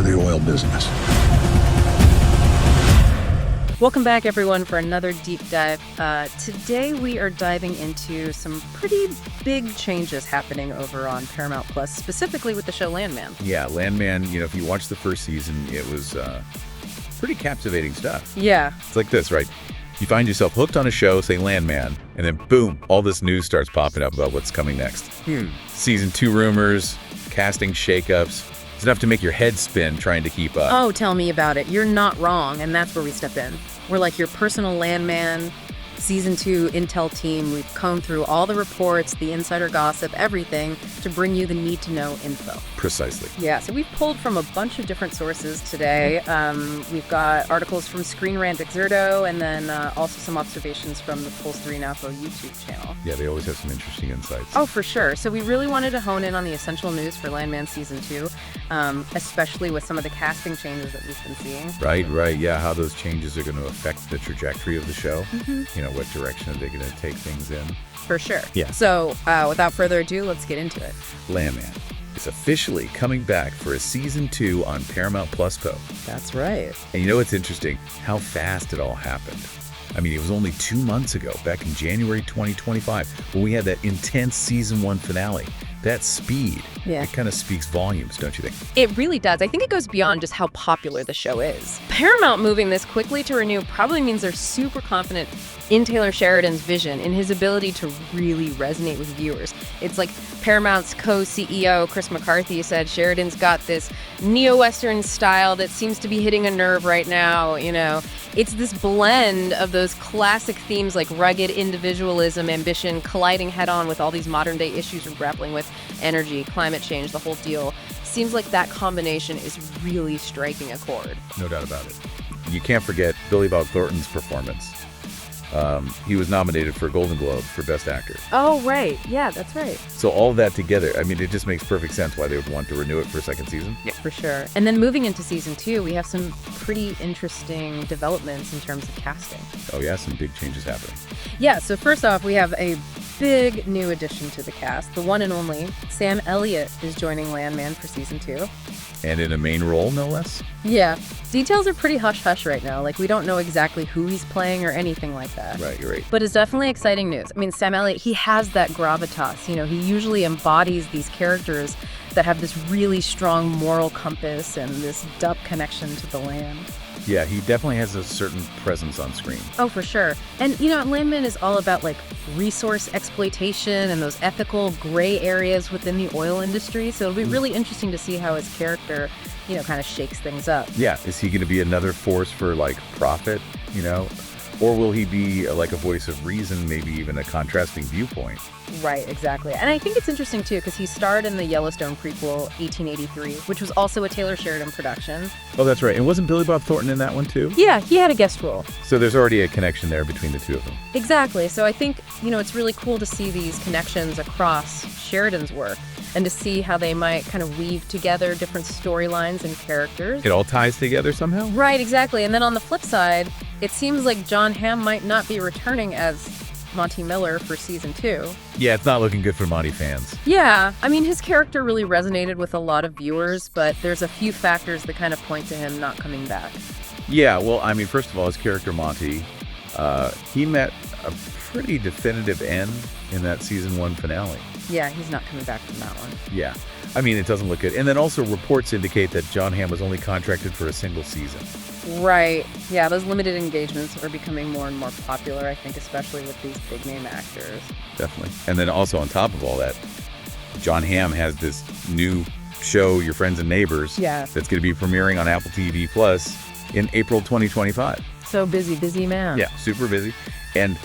the oil business. Welcome back, everyone, for another deep dive. Today we are diving into some pretty big changes happening over on Paramount Plus, specifically with the show Landman. Yeah, Landman, if you watch the first season, it was pretty captivating stuff. Yeah. It's like this, right? You find yourself hooked on a show, say Landman, and then boom, all this news starts popping up about what's coming next. Season 2 rumors, casting shakeups. It's enough to make your head spin trying to keep up. Oh, tell me about it. You're not wrong, and that's where we step in. We're like your personal Landman Season 2 intel team. We've combed through all the reports, the insider gossip, everything to bring you the need-to-know info. Precisely. Yeah, so we've pulled from a bunch of different sources today. We've got articles from Screen Rant Exerto, and then also some observations from the Pulse 3 Info YouTube channel. Yeah, they always have some interesting insights. Oh, for sure. So we really wanted to hone in on the essential news for Landman Season 2, especially with some of the casting changes that we've been seeing. Right. Yeah, how those changes are going to affect the trajectory of the show. What direction are they going to take things in? For sure. Yeah. So without further ado, let's get into it. Landman is officially coming back for a Season 2 on Paramount Plus Po. That's right. And what's interesting? How fast it all happened. I mean, it was only 2 months ago, back in January 2025, when we had that intense Season 1 finale. That speed, it kind of speaks volumes, don't you think? It really does. I think it goes beyond just how popular the show is. Paramount moving this quickly to renew probably means they're super confident in Taylor Sheridan's vision, in his ability to really resonate with viewers. It's like Paramount's co-CEO, Chris McCarthy, said Sheridan's got this neo-Western style that seems to be hitting a nerve right now, It's this blend of those classic themes like rugged individualism, ambition, colliding head-on with all these modern-day issues we're grappling with, energy, climate change, the whole deal. Seems like that combination is really striking a chord. No doubt about it. You can't forget Billy Bob Thornton's performance. He was nominated for a Golden Globe for Best Actor. Oh, right. Yeah, that's right. So all of that together, I mean, it just makes perfect sense why they would want to renew it for a second season. Yeah, for sure. And then moving into Season 2, we have some pretty interesting developments in terms of casting. Oh, yeah, some big changes happening. Yeah, so first off, we have a big new addition to the cast. The one and only Sam Elliott is joining Landman for Season 2. And in a main role, no less? Yeah. Details are pretty hush-hush right now. Like, we don't know exactly who he's playing or anything like that. Right, you're right. But it's definitely exciting news. I mean, Sam Elliott, he has that gravitas. He usually embodies these characters that have this really strong moral compass and this deep connection to the land. Yeah, he definitely has a certain presence on screen. Oh, for sure. And, Landman is all about, resource exploitation and those ethical gray areas within the oil industry. So it'll be really interesting to see how his character, kind of shakes things up. Yeah, is he going to be another force for, profit, Or will he be a voice of reason, maybe even a contrasting viewpoint? Right, exactly. And I think it's interesting, too, because he starred in the Yellowstone prequel, 1883, which was also a Taylor Sheridan production. Oh, that's right. And wasn't Billy Bob Thornton in that one, too? Yeah, he had a guest role. So there's already a connection there between the two of them. Exactly. So I think, it's really cool to see these connections across Sheridan's work and to see how they might kind of weave together different storylines and characters. It all ties together somehow? Right, exactly. And then on the flip side, it seems like Jon Hamm might not be returning as Monty Miller for Season 2. Yeah, it's not looking good for Monty fans. Yeah, I mean, his character really resonated with a lot of viewers, but there's a few factors that kind of point to him not coming back. Yeah, well, I mean, first of all, his character Monty, he met a pretty definitive end in that Season 1 finale. Yeah, he's not coming back from that one. Yeah, I mean, it doesn't look good. And then also reports indicate that Jon Hamm was only contracted for a single season. Right. Yeah, those limited engagements are becoming more and more popular, I think, especially with these big-name actors. Definitely. And then also on top of all that, Jon Hamm has this new show, Your Friends and Neighbors, that's going to be premiering on Apple TV Plus in April 2025. So busy man. Yeah, super busy. And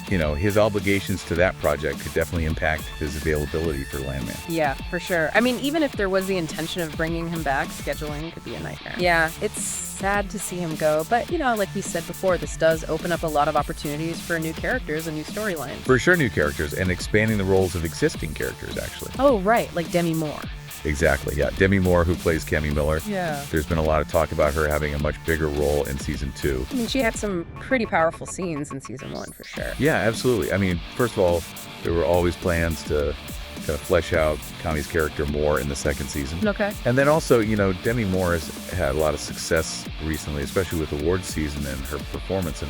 his obligations to that project could definitely impact his availability for Landman. Yeah, for sure. I mean, even if there was the intention of bringing him back, scheduling could be a nightmare. Yeah, it's sad to see him go. But, like we said before, this does open up a lot of opportunities for new characters and new storylines. For sure, new characters, and expanding the roles of existing characters, actually. Oh, right, like Demi Moore. Exactly, yeah. Demi Moore, who plays Kemi Miller. Yeah. There's been a lot of talk about her having a much bigger role in Season 2. I mean, she had some pretty powerful scenes in Season 1, for sure. Yeah, absolutely. I mean, first of all, there were always plans to kind of flesh out Kami's character more in the second season. Okay. And then also, Demi Moore has had a lot of success recently, especially with awards season and her performance in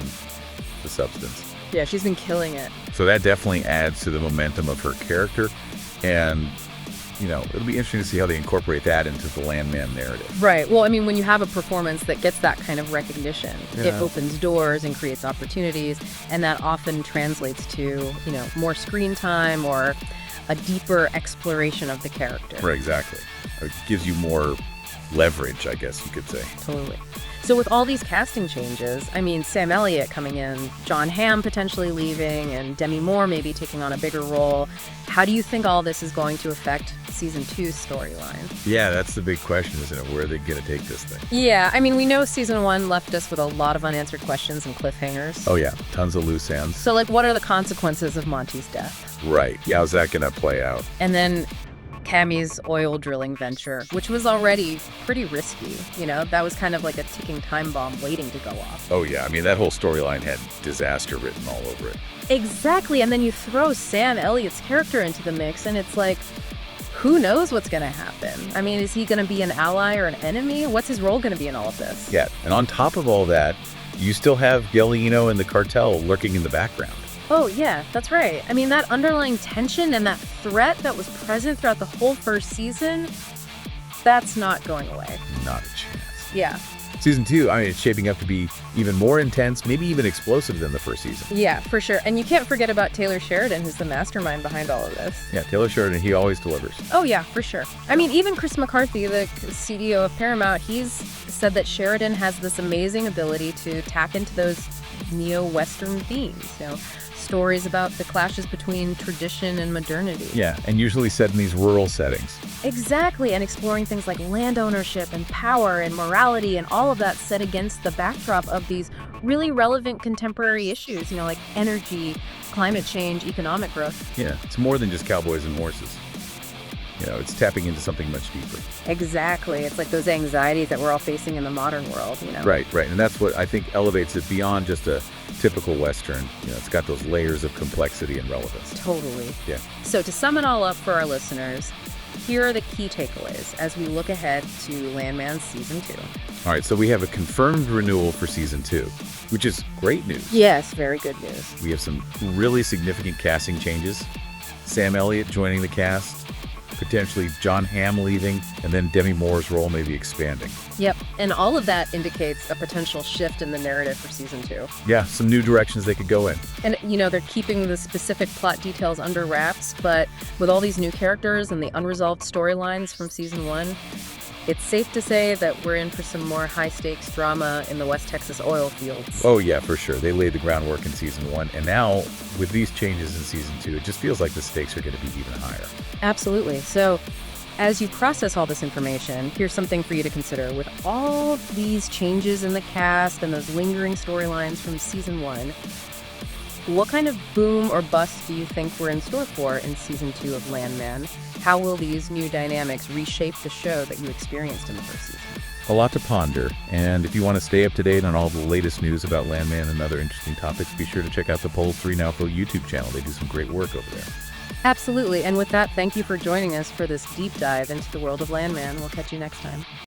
The Substance. Yeah, she's been killing it. So that definitely adds to the momentum of her character. And, it'll be interesting to see how they incorporate that into the Landman narrative. Right. Well, I mean, when you have a performance that gets that kind of recognition, it Yeah. opens doors and creates opportunities, and that often translates to, more screen time or a deeper exploration of the character. Right, exactly. It gives you more leverage, I guess you could say. Totally. So with all these casting changes, I mean, Sam Elliott coming in, Jon Hamm potentially leaving, and Demi Moore maybe taking on a bigger role, how do you think all this is going to affect season 2's storyline? Yeah, that's the big question, isn't it? Where are they going to take this thing? Yeah, I mean, we know season 1 left us with a lot of unanswered questions and cliffhangers. Oh, yeah. Tons of loose ends. So, what are the consequences of Monty's death? Right. Yeah, how's that going to play out? And then Kami's oil drilling venture, which was already pretty risky. That was kind of like a ticking time bomb waiting to go off. Oh, yeah. I mean, that whole storyline had disaster written all over it. Exactly. And then you throw Sam Elliott's character into the mix, and it's like, who knows what's going to happen? I mean, is he going to be an ally or an enemy? What's his role going to be in all of this? Yeah. And on top of all that, you still have Galeano and the cartel lurking in the background. Oh, yeah, that's right. I mean, that underlying tension and that threat that was present throughout the whole first season, that's not going away. Not a chance. Yeah. Season 2, I mean, it's shaping up to be even more intense, maybe even explosive than the first season. Yeah, for sure. And you can't forget about Taylor Sheridan, who's the mastermind behind all of this. Yeah, Taylor Sheridan, he always delivers. Oh, yeah, for sure. I mean, even Chris McCarthy, the CEO of Paramount, he's said that Sheridan has this amazing ability to tap into those neo-Western themes, stories about the clashes between tradition and modernity. Yeah, and usually set in these rural settings. Exactly, and exploring things like land ownership and power and morality and all of that set against the backdrop of these really relevant contemporary issues, like energy, climate change, economic growth. Yeah, it's more than just cowboys and horses. It's tapping into something much deeper. Exactly. It's like those anxieties that we're all facing in the modern world, Right. And that's what I think elevates it beyond just a typical Western. It's got those layers of complexity and relevance. Totally. Yeah. So to sum it all up for our listeners, here are the key takeaways as we look ahead to Landman Season 2. All right, so we have a confirmed renewal for Season 2, which is great news. Yes, very good news. We have some really significant casting changes. Sam Elliott joining the cast, potentially Jon Hamm leaving, and then Demi Moore's role maybe expanding. Yep, and all of that indicates a potential shift in the narrative for Season 2. Yeah, some new directions they could go in. And, they're keeping the specific plot details under wraps, but with all these new characters and the unresolved storylines from Season 1, it's safe to say that we're in for some more high-stakes drama in the West Texas oil fields. Oh, yeah, for sure. They laid the groundwork in Season 1, and now, with these changes in Season 2, it just feels like the stakes are going to be even higher. Absolutely. So, as you process all this information, here's something for you to consider. With all these changes in the cast and those lingering storylines from Season 1, what kind of boom or bust do you think we're in store for in Season 2 of Landman? How will these new dynamics reshape the show that you experienced in the first season? A lot to ponder, and if you want to stay up to date on all the latest news about Landman and other interesting topics, be sure to check out the Polls 3 Now Pro YouTube channel. They do some great work over there. Absolutely. And with that, thank you for joining us for this deep dive into the world of Landman. We'll catch you next time.